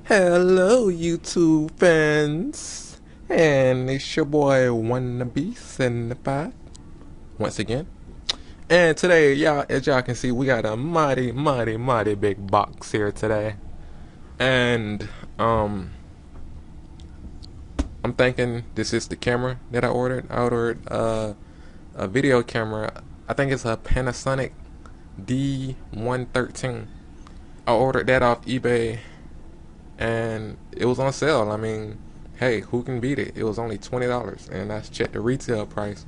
Hello, YouTube fans, and it's your boy Wannabe 75 once again. And today, y'all, as y'all can see, we got a mighty big box here today. And I'm thinking this is the camera that I ordered. I ordered a video camera. I think it's a Panasonic D13. I ordered that off eBay, and it was on sale. I mean, hey, who can beat it? It was only $20, and I checked the retail price,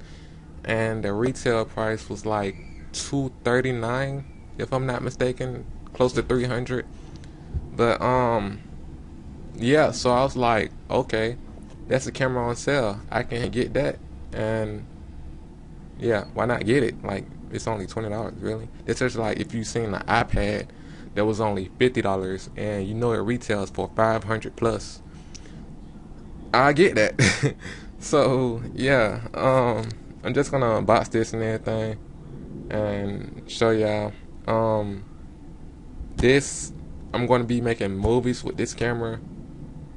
and the retail price was like $239, if I'm not mistaken, close to $300. But yeah. So I was like, okay, that's a camera on sale. I can get that, and yeah, why not get it? Like, it's only $20, really. It's just like if you seen the iPad that was only $50, and you know it retails for 500 plus. I get that. So yeah, I'm just gonna unbox this and everything and show y'all. This, I'm gonna be making movies with this camera.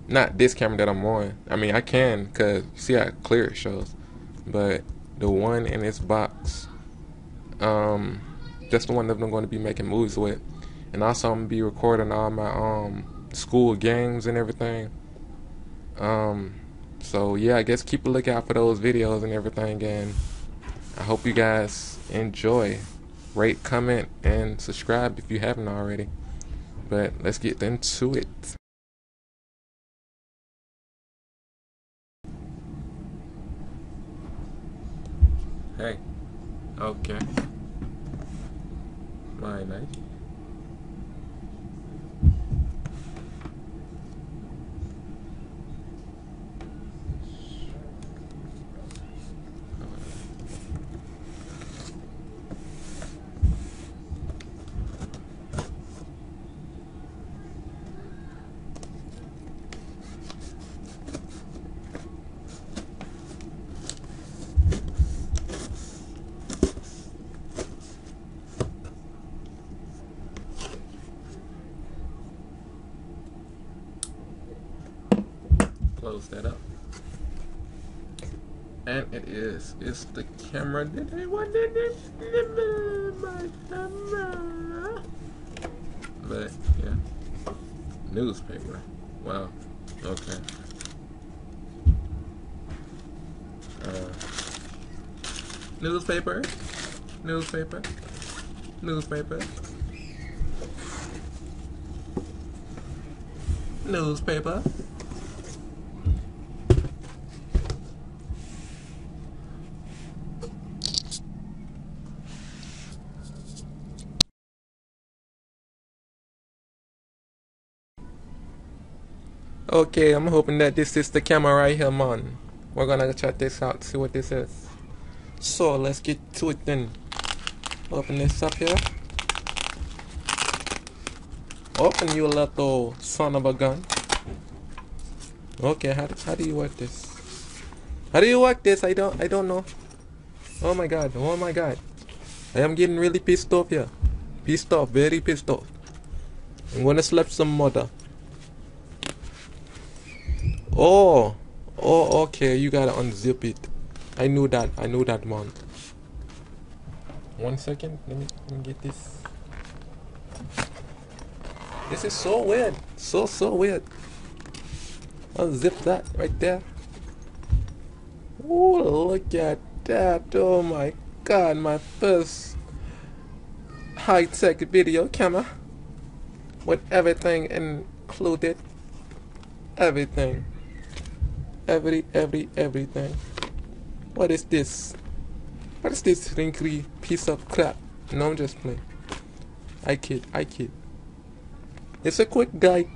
Not this camera that I'm on. I mean, I can, cause you see how clear it shows. But the one in this box, that's the one that I'm going to be making movies with. And also I'm gonna be recording all my school games and everything. So yeah, I guess keep a lookout for those videos and everything, and I hope you guys enjoy. Rate, comment, and subscribe if you haven't already. But let's get into it. Hey, okay. My nice. Close that up. And it's the camera that I wanted. My camera. But yeah, newspaper. Wow. Okay. Newspaper. Newspaper. Newspaper. Newspaper. Okay, I'm hoping that this is the camera right here, man. We're gonna check this out, see what this is. So let's get to it then. Open this up here. Open, you little son of a gun. Okay, how do you work this? How do you work this? I don't know. Oh my god, oh my god. I am getting really pissed off here. Pissed off, very pissed off. I'm gonna slap some mother. Oh, okay, you gotta unzip it. I knew that, man. 1 second, let me get this. This is so weird, so weird. Unzip that right there. Oh, look at that. Oh my god, my first high-tech video camera with everything included. Everything. Everything. What is this? What is this wrinkly piece of crap? No, I'm just playing. I kid. It's a quick guide,